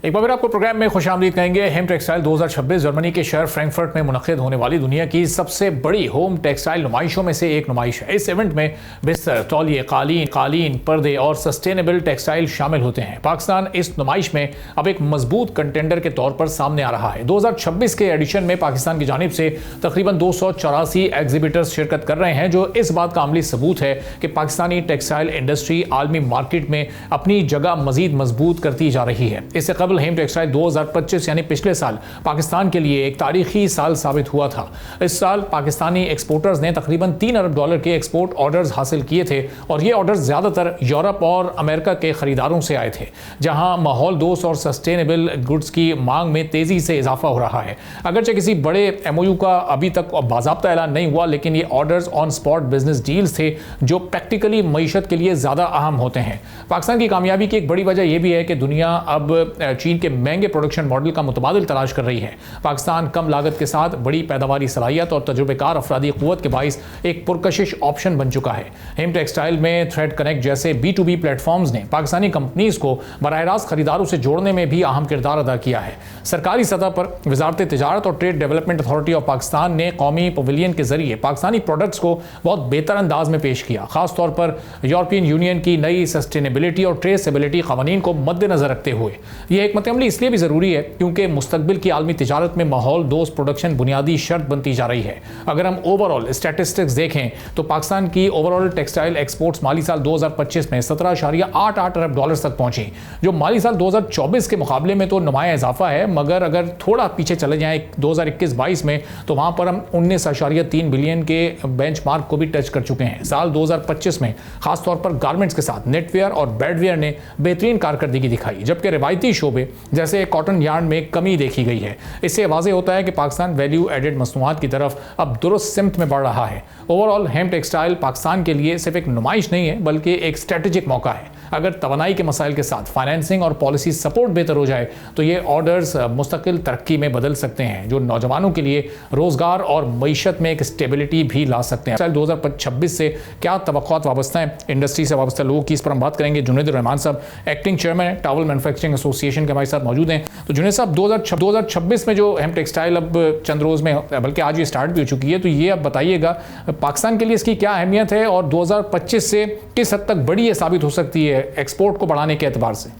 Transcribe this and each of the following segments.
एक बार आपको प्रोग्राम में खुशामदीद कहेंगे। हेम टेक्सटाइल 2026 जर्मनी के शहर फ्रैंकफर्ट में मुनक्किद होने वाली दुनिया की सबसे बड़ी होम टेक्सटाइल नुमाइशों में से एक नुमाइश है। इस इवेंट में बिस्तर, तौलिए, कालीन, पर्दे और सस्टेनेबल टेक्सटाइल शामिल होते हैं। पाकिस्तान इस नुमाइश में अब एक मजबूत कंटेंडर के तौर पर सामने आ रहा है। 2026 के एडिशन में पाकिस्तान की जानिब से तकरीबन 284 एग्जीबिटर्स शिरकत कर रहे हैं, जो इस बात का अमली सबूत है कि पाकिस्तानी टेक्सटाइल इंडस्ट्री आलमी मार्केट में अपनी जगह मजीद मजबूत करती जा रही है। इससे कबल हेम टेक्सटाइल 2025 यानी पिछले साल पाकिस्तान के लिए एक तारीखी साल साबित हुआ था। इस साल पाकिस्तानी एक्सपोर्टर्स ने तकरीबन $3 अरब के एक्सपोर्ट ऑर्डर्स हासिल किए थे और ये ऑर्डर्स ज्यादातर यूरोप और अमेरिका के खरीदारों से आए थे, जहां माहौल दोस्त और सस्टेनेबल गुड्स की मांग में तेजी से इजाफा हो रहा है। अगरचे किसी बड़े MOU का अभी तक बाज़ाब्ता ऐलान नहीं हुआ, लेकिन ये orders on spot business deals थे जो प्रैक्टिकली मईशत के लिए ज्यादा अहम होते हैं। पाकिस्तान की कामयाबी की एक बड़ी वजह यह भी है कि दुनिया अब चीन के महंगे प्रोडक्शन मॉडल का मुतबादिल तलाश कर रही है। पाकिस्तान कम लागत के साथ बड़ी पैदावारी सलाहियत और तजुर्बेकार अफरादी क़ुव्वत के बाइस एक पुरकशिश ऑप्शन बन चुका है। हेम टेक्सटाइल में थ्रेड कनेक्ट जैसे B2B प्लेटफॉर्म्स ने पाकिस्तानी कंपनीज को बराह रास्त खरीदारों से जोड़ने में भी अहम किरदार अदा किया है। सरकारी सतह पर वजारत तिजारत और trade development authority of Pakistan ने कौमी पवेलियन के जरिए पाकिस्तानी प्रोडक्ट्स को बहुत बेहतर अंदाज में पेश किया। खासतौर पर यूरोपियन यूनियन की नई सस्टेनेबिलिटी और ट्रेसेबिलिटी कवानीन को मद्देनजर रखते हुए। यह हिकमत अमली इसलिए भी जरूरी है क्योंकि मुस्तकबिल की आलमी तिजारत में माहौल दोस्त प्रोडक्शन बुनियादी शर्त बनती जा रही है। अगर हम ओवरऑल स्टैटिस्टिक्स देखें तो पाकिस्तान की ओवरऑल टेक्सटाइल एक्सपोर्ट्स माली साल 2025 में $17.88 अरब तक पहुंची, जो माली साल 2024 के मुकाबले में तो नुमाया इजाफा है, मगर अगर थोड़ा पीछे चले जाएं 2021-22 में तो वहां पर हम 19.3 बिलियन के बेंचमार्क को भी टच कर चुके हैं। साल 2025 में खासतौर पर गारमेंट्स के साथ नेटवेयर और बेडवेयर ने बेहतरीन कारकर्दगी दिखाई, जबकि रिवायती शोबे जैसे कॉटन यार्न में कमी देखी गई है। इससे वाज़ेह होता है कि पाकिस्तान वैल्यू एडेड मसनूआत की तरफ अब दुरुस्त सिमत में बढ़ रहा है। ओवरऑल हेम टेक्सटाइल पाकिस्तान के लिए सिर्फ एक नुमाइश नहीं है, बल्कि एक स्ट्रेटेजिक मौका है। अगर तवानाई के मसाइल के साथ फाइनेंसिंग और पॉलिसी सपोर्ट बेहतर हो जाए तो ये ऑर्डर्स मुस्तकिल तरक्की में बदल सकते हैं, जो नौजवानों के लिए रोजगार और मईशत में एक स्टेबिलिटी भी ला सकते हैं। साल 2026 से क्या तवक्कुआत वाबस्ता हैं इंडस्ट्री से वाबस्ता लोगों की, इस पर हम बात करेंगे। जुनैद रहमान साहब acting chairman towel manufacturing association के हमारे साथ मौजूद हैं। तो जुनैद साहब, 2026 में जो हेम टेक्सटाइल अब चंद रोज़ में, बल्कि आज ये स्टार्ट भी हो चुकी है, तो ये अब बताइएगा पाकिस्तान के लिए इसकी क्या अहमियत है और 2025 से किस हद तक बड़ी ये साबित हो सकती है एक्सपोर्ट को बढ़ाने के एतबार से?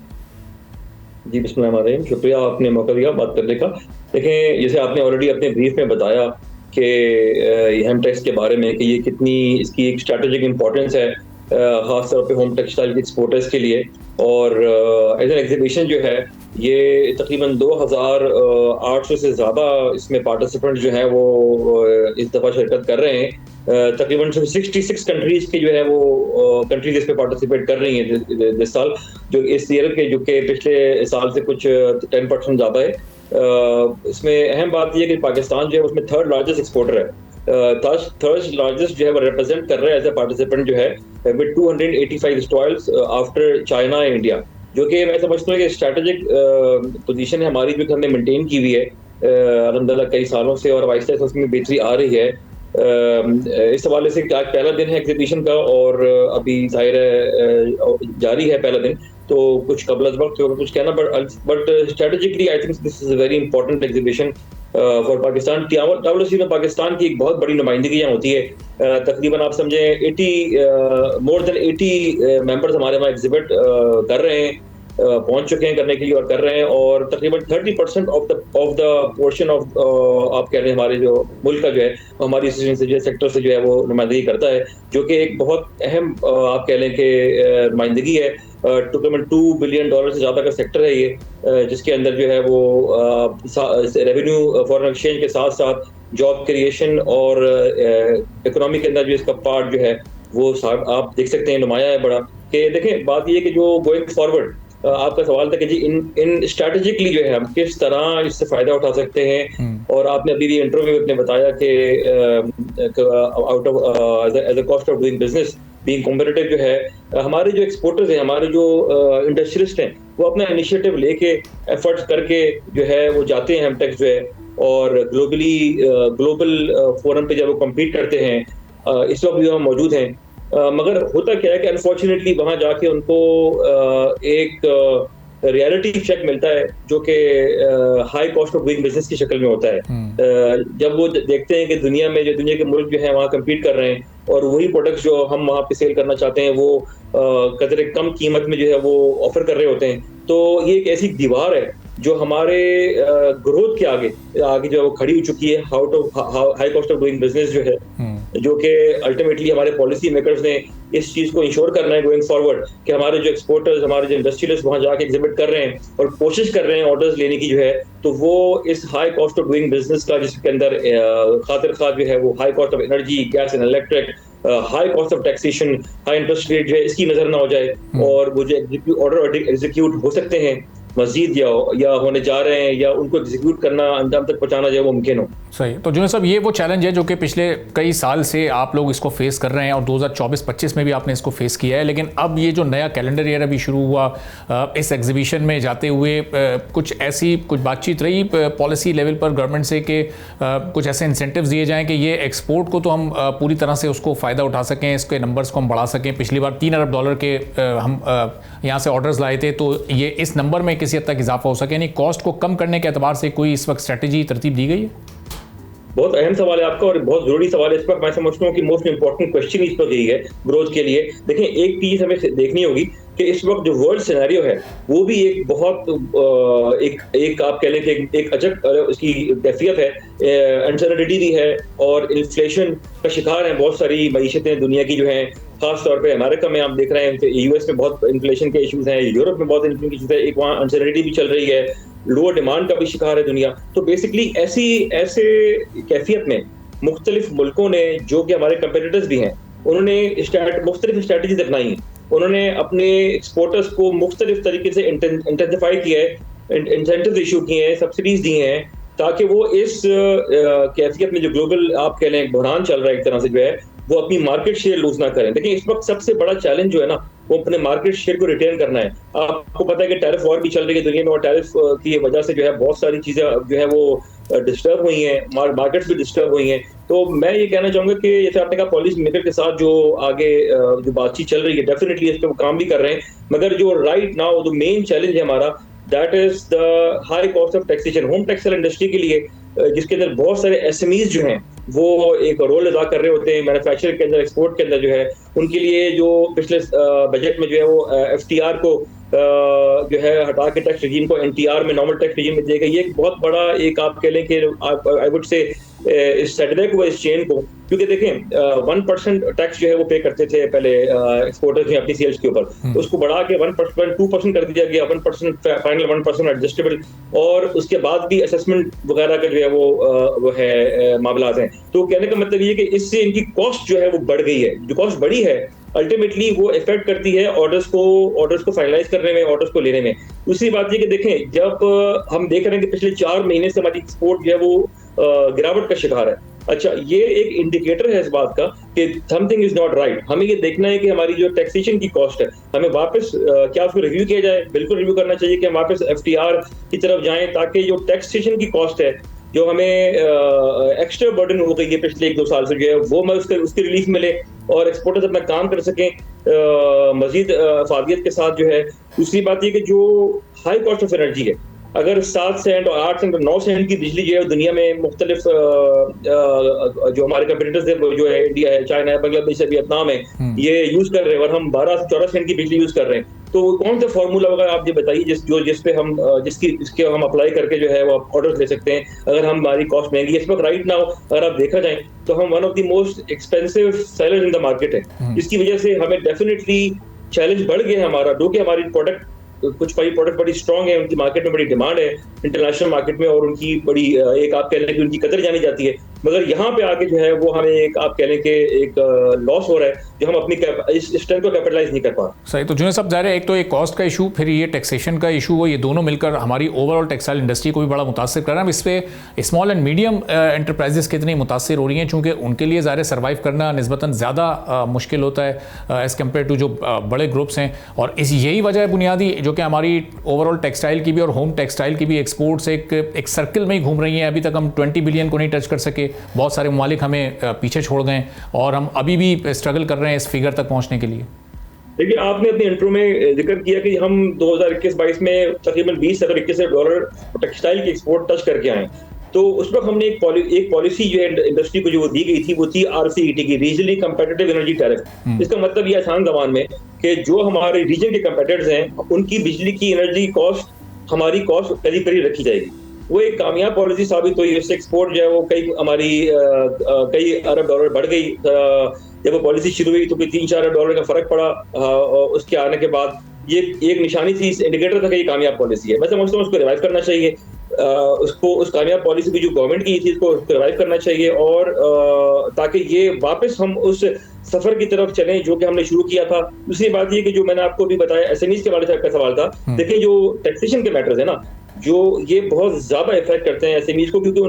जी बिस्मिल्लाहिर्रहमानिर्रहीम, शुक्रिया आपने मौका दिया बात करने का। देखें, जैसे आपने ऑलरेडी अपने ब्रीफ में बताया कि हेम टेक्स के बारे में कि ये कितनी इसकी एक स्ट्रैटेजिक इंपॉर्टेंस है, खास तौर पे होम टेक्सटाइल के एक्सपोर्टर्स के लिए। और एज एन एग्जीबिशन जो है ये तकरीबन 2800 से ज़्यादा इसमें पार्टिसिपेंट जो हैं वो इस दफ़ा शिरकत कर रहे हैं। तकरीबन 66 कंट्रीज़ के जो है वो कंट्रीज इस पे पार्टिसिपेट कर रही हैं इस साल, जो इस ईयर के जो कि पिछले साल से कुछ 10% ज़्यादा है। इसमें अहम बात यह है कि पाकिस्तान जो है उसमें थर्ड लार्जेस्ट एक्सपोर्टर है। थर्ड लार्जेस्ट जो है वो रिप्रेजेंट कर रहा है एज ए पार्टिसिपेंट जो है with 285 stalls after China and India, जो कि मैं समझता हूँ कि स्ट्रैटेजिक पोजीशन है हमारी, जो कि हमने मेंटेन की हुई है अल्हम्दुलिल्लाह कई सालों से, और आहिस्ता आहिस्ता उसमें बेहतरी आ रही है। इस हवाले से आज पहला दिन है एग्जीबिशन का और अभी जाहिर है जारी है पहला दिन, तो कुछ कबल वक्त होगा कुछ कहना, but strategically I think this is a very important exhibition for Pakistan. WC में पाकिस्तान की एक बहुत बड़ी नुमाइंदगी यहाँ होती है। तकरीबन आप समझें मोर देन 80 मेंबर्स हमारे वहाँ एग्जिबिट कर रहे हैं, पहुंच चुके हैं करने के लिए और कर रहे हैं, और तकरीबन 30% ऑफ द पोर्शन ऑफ आप कह रहे हैं हमारे जो मुल्क का जो है हमारी से जो सेक्टर से जो है वो नुमाइंदगी करता है, जो कि एक बहुत अहम आप कह लें कि नुमाइंदगी है। तकरीबन $2 बिलियन से ज़्यादा का सेक्टर है ये, जिसके अंदर जो है वो रेवेन्यू फॉरेन एक्सचेंज के साथ साथ जॉब क्रिएशन और इकोनॉमी के अंदर जो इसका पार्ट जो है वो आप देख सकते हैं नुमाया है बड़ा। कि देखें, बात ये है कि जो गोइंग फॉरवर्ड आपका सवाल था कि जी इन स्ट्रैटेजिकली जो है हम किस तरह इससे फायदा उठा सकते हैं, और आपने अभी भी इंटरव्यू में बताया कि out of as a cost of doing business being competitive जो है हमारे जो एक्सपोर्टर्स हैं, हमारे जो इंडस्ट्रियलिस्ट हैं, वो अपना इनिशिएटिव लेके एफर्ट्स करके जो है वो जाते हैं हेमटेक्स जो है, और ग्लोबल फोरम पे जब वो कम्पीट करते हैं, इस वक्त भी हम मौजूद हैं। मगर होता क्या है कि अनफॉर्चुनेटली वहाँ जाके उनको एक रियलिटी चेक मिलता है जो कि high cost of doing business की शक्ल में होता है। जब वो देखते हैं कि दुनिया में जो दुनिया के मुल्क जो है वहाँ कम्पीट कर रहे हैं और वही प्रोडक्ट्स जो हम वहाँ पे सेल करना चाहते हैं वो कदरे कम कीमत में जो है वो ऑफर कर रहे होते हैं, तो ये एक ऐसी दीवार है जो हमारे ग्रोथ के आगे जो खड़ी हो चुकी है। High cost of doing business जो है, जो कि अल्टीमेटली हमारे पॉलिसी मेकर्स ने इस चीज को इंश्योर करना है गोइंग फॉरवर्ड कि हमारे जो एक्सपोर्टर्स, हमारे जो इंडस्ट्रियलिस्ट वहां जाके एग्जिबिट कर रहे हैं और कोशिश कर रहे हैं ऑर्डर्स लेने की जो है, तो वो इस high cost of doing business का जिसके अंदर खातिर खा जो है वो high cost of energy, gas and electric, high cost of taxation, high interest rate जो है इसकी नजर ना हो जाए और वो जो ऑर्डर एग्जीक्यूट हो सकते हैं मजीद या होने जा रहे हैं या उनको एग्जीक्यूट करना अंजाम तक पहुंचाना जो है वो मुमकिन हो। सही। तो जुनैद साहब, ये वो चैलेंज है जो कि पिछले कई साल से आप लोग इसको फेस कर रहे हैं और 2024-25 में भी आपने इसको फेस किया है, लेकिन अब ये जो नया कैलेंडर ईयर अभी शुरू हुआ, इस एग्जीबिशन में जाते हुए कुछ बातचीत रही पॉलिसी लेवल पर गवर्नमेंट से कि कुछ ऐसे इंसेंटिव्स दिए जाएं कि ये एक्सपोर्ट को तो हम पूरी तरह से उसको फ़ायदा उठा सकें, इसके नंबर्स को हम बढ़ा सकें। पिछली बार $3 अरब के हम यहाँ से ऑर्डर्स लाए थे, तो ये इस नंबर में किसी हद तक इजाफा हो सके, यानी कॉस्ट को कम करने के एतबार से कोई इस वक्त स्ट्रेटजी तरतीब दी गई है? बहुत अहम सवाल है आपका और बहुत जरूरी सवाल है। इस पर मैं समझता हूँ कि मोस्ट इंपॉर्टेंट क्वेश्चन इस पर यही है ग्रोथ के लिए। देखें, एक चीज हमें देखनी होगी कि इस वक्त जो वर्ल्ड सिनेरियो है वो भी एक बहुत एक आप कह लें कि एक अजब उसकी कैफियत है, अनसर्टेनिटी भी है और इन्फ्लेशन का शिकार है बहुत सारी मईशतें दुनिया की जो हैं। खास तौर पे अमेरिका में आप देख रहे हैं, यूएस में बहुत इन्फ्लेशन के इश्यूज हैं, यूरोप में बहुत इन्फ्लेशन के इश्यूज है, एक वहाँ अनसर्टेनिटी भी चल रही है, लोअर डिमांड का भी शिकार है दुनिया। तो बेसिकली ऐसे कैफियत में मुख्तलिफ मुल्कों ने, जो कि हमारे कंपेटिटर्स भी हैं, उन्होंने मुख्तलिफ स्ट्रैटेजीज अपनाई हैं। उन्होंने अपने एक्सपोर्टर्स को मुख्तलिफ तरीके से इंटेंसिफाई किया है, इंसेंटिव इशू किए हैं, सब्सिडीज दी हैं, ताकि वो इस कैफियत में जो ग्लोबल आप कह लें बहरान चल रहा है एक तरह से जो है, वो अपनी मार्केट शेयर लूज ना करें। देखिए, इस वक्त सबसे बड़ा चैलेंज जो है ना, वो अपने मार्केट शेयर को रिटेन करना है। आपको पता है कि टैरिफ वॉर भी चल रही है दुनिया में और टैरिफ की वजह से जो है बहुत सारी चीजें जो है वो डिस्टर्ब हुई हैं, मार्केट्स भी डिस्टर्ब हुई हैं। तो मैं ये कहना चाहूंगा कि जैसे आपने कहा पॉलिसी मेकर के साथ जो आगे जो बातचीत चल रही है, डेफिनेटली इस पर वो काम भी कर रहे हैं, मगर जो राइट नाउ जो मेन चैलेंज है हमारा, that is the high cost of taxation. Home textile industry के लिए, जिसके अंदर बहुत सारे एसएमईज जो हैं वो एक रोल अदा कर रहे होते हैं मैन्युफैक्चरिंग के अंदर, एक्सपोर्ट के अंदर जो है, उनके लिए जो पिछले बजट में जो है वो एफटीआर को जो है हटा के टैक्स रिजीम को एनटीआर में, नॉर्मल टैक्स रिजीम में देगा। ये एक बहुत बड़ा एक आप कह लें कि आई वुड से इस सेटबैक हुआ इस चेन को, क्योंकि देखें 1% टैक्स जो है वो पे करते थे पहले एक्सपोर्टर्स ने अपनी सेल्स के ऊपर, उसको बढ़ा के 1%, 2% कर दिया गया, 1% फाइनल, 1% एडजस्टेबल, और उसके बाद भी असेसमेंट वगैरह का जो है वो है मामलात हैं। तो कहने का मतलब ये कि इससे इनकी कॉस्ट जो है वो बढ़ गई है। जो कॉस्ट बढ़ी है अल्टीमेटली वो इफेक्ट करती है ऑर्डर्स को फाइनलाइज करने में, ऑर्डर्स को लेने में। दूसरी बात ये कि देखें, जब हम देख रहे हैं कि पिछले 4 महीने से हमारी एक्सपोर्ट जो है वो गिरावट का शिकार है, अच्छा, ये एक इंडिकेटर है इस बात का कि समथिंग इज नॉट राइट। हमें ये देखना है कि हमारी जो टैक्सेशन की कॉस्ट है, हमें वापस क्या उसको रिव्यू किया जाए। बिल्कुल रिव्यू करना चाहिए कि हम वापस एफटीआर की तरफ जाएं, ताकि जो टैक्सेशन की कॉस्ट है जो हमें एक्स्ट्रा बर्डन हो गई है पिछले 1-2 साल से जो है, वो उसकी रिलीफ मिले और एक्सपोर्टर्स अपना काम कर सकें मजीद फादियत के साथ जो है। दूसरी बात ये कि जो हाई कॉस्ट ऑफ एनर्जी है, अगर 7 सेंट और 8 सेंट और 9 सेंट की बिजली जो है दुनिया में मुख्तलिफ जो हमारे कंपटीटर्स है, जो है इंडिया है, चाइना है, बांग्लादेश है, वियतनाम है, ये यूज कर रहे हैं और हम 12 से 14 सेंट की बिजली यूज कर रहे हैं। तो कौन सा फॉर्मूला होगा आप ये बताइए जिसपे हम जिसके हम अप्लाई करके जो है वो ऑर्डर्स ले सकते हैं, अगर हम हमारी कॉस्ट महंगी है। इस वक्त राइट नाउ अगर आप देखा जाए तो हम one of the most expensive seller in the market है, जिसकी वजह से हमें डेफिनेटली चैलेंज बढ़ गया है हमारा। क्योंकि हमारी कुछ प्रोडक्ट बड़ी स्ट्रॉन्ग है, उनकी मार्केट में बड़ी डिमांड है इंटरनेशनल मार्केट में, और उनकी बड़ी एक आप कह लें कि उनकी कदर जानी जाती है, मगर यहाँ पे आके जो है वो हमें एक आप कह लें कि एक लॉस हो रहा है जो हम अपनी इस स्ट्रेंथ को कैपिटलाइज नहीं कर पा रहे। सही। तो जुनैद साहब, ज़ाहिर है एक तो एक कॉस्ट का इशू, फिर ये टैक्सेशन का इशू हो, ये दोनों मिलकर हमारी ओवरऑल टेक्सटाइल इंडस्ट्री को भी बड़ा मुतासिर कर रहा है। इस पर स्मॉल एंड मीडियम एंटरप्राइजेस कितनी मुतासिर हो रही हैं, चूँकि उनके लिए ज़ाहिर सर्वाइव करना निस्बतन ज़्यादा मुश्किल होता है एज़ कम्पेयर टू जो बड़े ग्रुप्स हैं, और यही वजह है बुनियादी जो कि हमारी ओवरऑल टेक्सटाइल की भी और होम टेक्सटाइल की भी एक्सपोर्ट्स एक सर्कल में ही घूम रही हैं। अभी तक हम 20 बिलियन को नहीं टच कर सके, बहुत सारे ममालिक हमें पीछे छोड़ गए और हम अभी भी स्ट्रगल कर रहे हैं इस फिगर तक पहुंचने के लिए। देखिए, आपने अपने इंट्रो में जिक्र किया कि हम 2021-22 में तकरीबन 20 से $21 टेक्सटाइल की एक्सपोर्ट टच करके आए। तो उस वक्त हमने एक पॉलिसी जो है इंडस्ट्री को जो दी गई थी वो थी RCET की, रीजनली कंपेटिटिव एनर्जी टैरिफ। इसका मतलब ये आसान ज़बान में कि जो हमारे रीजन के कंपेटिटर्स हैं उनकी बिजली की एनर्जी कॉस्ट हमारी कॉस्ट करीब करीब रखी जाएगी। वो एक कामयाब पॉलिसी साबित हुई। इससे एक्सपोर्ट जो है वो कई अरब डॉलर बढ़ गई। जब वो पॉलिसी शुरू हुई तो कोई $3-4 का फर्क पड़ा। उसके आने के बाद ये एक निशानी थी, इंडिकेटर था कि ये कामयाब पॉलिसी है। मैं समझता हूँ उसको रिवाइव करना चाहिए। उस कामयाब पॉलिसी की जो गवर्नमेंट की थी इसको रिवाइव करना चाहिए, और ताकि ये वापस हम उस सफर की तरफ चलें जो कि हमने शुरू किया था। दूसरी बात ये कि जो मैंने आपको भी बताया एसएमईज के बारे में आपका सवाल था, देखिए जो टैक्सेशन के मैटर्स है ना, जो ये बहुत ज्यादा इफेक्ट करते हैं एसएमईज को, क्योंकि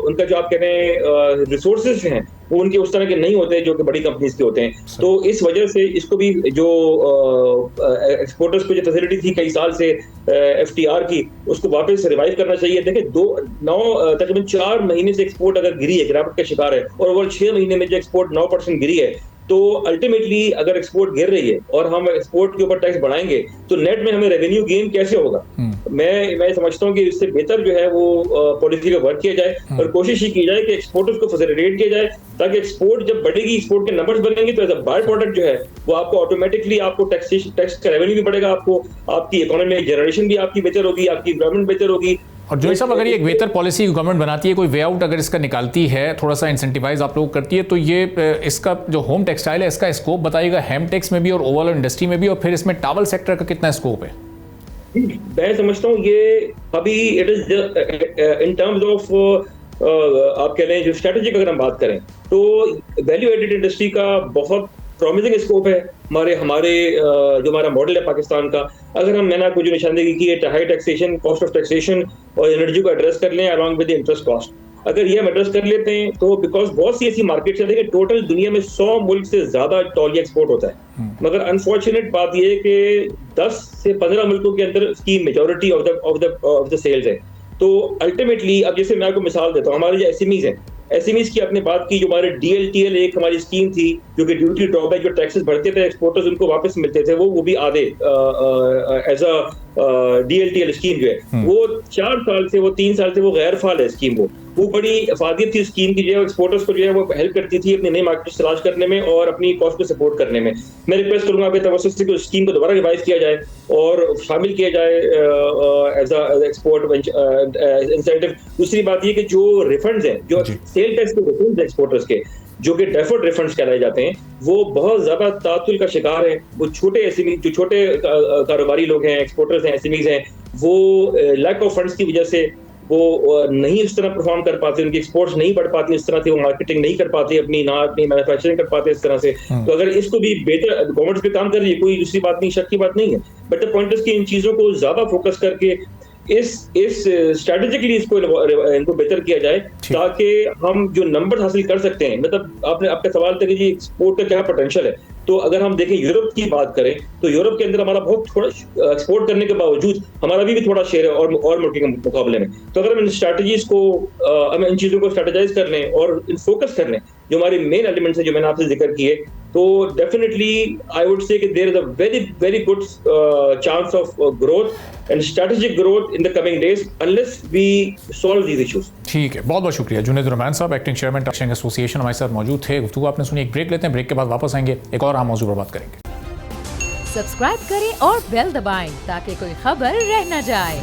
उनका जो आप कह रहे हैं रिसोर्सेज हैं वो उनके उस तरह के नहीं होते जो कि बड़ी कंपनीज के होते हैं। तो इस वजह से इसको भी जो एक्सपोर्टर्स को जो फैसिलिटी थी कई साल से FTR की, उसको वापस रिवाइव करना चाहिए। देखिए तकरीबन 4 महीने से एक्सपोर्ट अगर गिरी है, गिरावट का शिकार है, और ओवर 6 महीने में जो एक्सपोर्ट 9% गिरी है, तो अल्टीमेटली अगर एक्सपोर्ट गिर रही है और हम एक्सपोर्ट के ऊपर टैक्स बढ़ाएंगे तो नेट में हमें रेवेन्यू गेन कैसे होगा? मैं समझता हूँ कि इससे बेहतर जो है वो पॉलिसी पे वर्क किया जाए और कोशिश ही की जाए कि एक्सपोर्टर्स को फैसिलिटेट किया जाए, ताकि एक्सपोर्ट जब बढ़ेगी, एक्सपोर्ट के नंबर्स बनेंगे, तो एज अ बाय प्रोडक्ट जो है वो आपको ऑटोमेटिकली आपको टैक्स का रेवेन्यू भी बढ़ेगा, आपकी इकोनॉमिक जनरेशन भी आपकी बेहतर होगी, आपकी एनवायरमेंट बेहतर होगी। और जो साहब, अगर ये एक बेहतर पॉलिसी गवर्नमेंट बनाती है, कोई वे आउट अगर इसका निकालती है, थोड़ा सा इंसेंटिवाइज आप लोग करती है, तो ये इसका जो होम टेक्सटाइल है इसका स्कोप बताइएगा हेम टेक्स में भी और ओवरऑल इंडस्ट्री में भी, और फिर इसमें टॉवल सेक्टर का कितना स्कोप है? मैं समझता हूँ ये अभी it is in terms of आप कह लें जो स्ट्रेटेजिक अगर हम बात करें तो वैल्यू एडेड इंडस्ट्री का बहुत प्रॉमिसिंग स्कोप है। जो हमारा मॉडल है पाकिस्तान का, अगर मैंने आपको जो निशानदेही की है high taxation, cost of taxation और एनर्जी को एड्रेस कर लें अलॉन्ग विद इंटरेस्ट कॉस्ट, अगर ये हम एड्रेस कर लेते हैं तो बिकॉज बहुत सी ऐसी मार्केट्स है, देखिए टोटल दुनिया में 100 मुल्क से ज्यादा तौलिया एक्सपोर्ट होता है, मगर अनफॉर्चुनेट बात ये है कि 10 से 15 मुल्कों के अंदर इसकी मेजॉरिटी ऑफ द सेल्स है। तो अल्टीमेटली अब जैसे मैं आपको मिसाल देता हूँ, हमारे जो एसएमईज हैं, एसएमईज की आपने बात की, जो हमारे DLTL एक हमारी स्कीम थी जो कि ड्यूटी ड्रॉबैक जो टैक्सेस भरते थे एक्सपोर्टर्स उनको वापस मिलते थे, वो भी आधे एज अ DLTL स्कीम जो है वो 4 साल से, वो 3 साल से वो गैर फाल है स्कीम। वो बड़ी अफादियत थी स्कीम की, जो है एक्सपोर्टर्स को जो है वो हेल्प करती थी अपनी नई मार्केट तलाश करने में और अपनी कॉस्ट को सपोर्ट करने में। मैं रिक्वेस्ट करूंगा आपके तवज्जो से कि उस स्कीम को दोबारा रिवाइज किया जाए और शामिल किया जाए एज एक्सपोर्ट इंसेंटिव। दूसरी बात ये कि जो रिफंड्स हैं, जो सेल टैक्स के रिफंड्स एक्सपोर्टर्स के, जो कि डेफर्ड रिफंड्स कहलाए जाते हैं, वो बहुत ज्यादा तातुल का शिकार है। वो छोटे एसएमई, जो छोटे कारोबारी लोग हैं, एक्सपोर्टर्स हैं, एसएमईज हैं, वो लैक ऑफ फंड्स की वजह से वो नहीं इस तरह परफॉर्म कर पाते, उनकी एक्सपोर्ट्स नहीं बढ़ पाती इस तरह से, वो मार्केटिंग नहीं कर पाते, अपनी मैन्युफैक्चरिंग कर पाते इस तरह से। तो अगर इसको भी बेहतर गवर्नमेंट पे काम कर रही है, कोई दूसरी बात नहीं, शक की बात नहीं है, बट द पॉइंट इज कि इन चीजों को ज्यादा फोकस करके इस स्ट्रेटेजिकली इनको बेहतर किया जाए, ताकि हम जो नंबर हासिल कर सकते हैं। मतलब आपका सवाल था कि जी एक्सपोर्ट का क्या पोटेंशियल है, तो अगर हम देखें यूरोप की बात करें तो यूरोप के अंदर हमारा बहुत थोड़ा एक्सपोर्ट करने के बावजूद हमारा भी थोड़ा शेयर है और मुल्कों के मुकाबले में। तो अगर हम इन स्ट्रैटेजीज को, हम इन चीजों को स्ट्रेटेजाइज कर लें और इन फोकस कर लें जो हमारे मेन एलिमेंट्स है जो मैंने आपसे जिक्र किए, तो definitely I would say that there is a very very good chance of growth and strategic growth in the coming days unless we solve these issues. ठीक है, बहुत बहुत शुक्रिया जुनैद रहमान साहब, एक्टिंग चेयरमैन टैक्सेशन एसोसिएशन, हमारे साथ मौजूद थे। गुफ्तगू आपने सुनी, एक ब्रेक लेते हैं, ब्रेक के बाद वापस आएंगे, एक और अहम मौजू पर बात करेंगे। सब्सक्राइब करें और बेल दबाएं ताकि कोई खबर रह न जाए।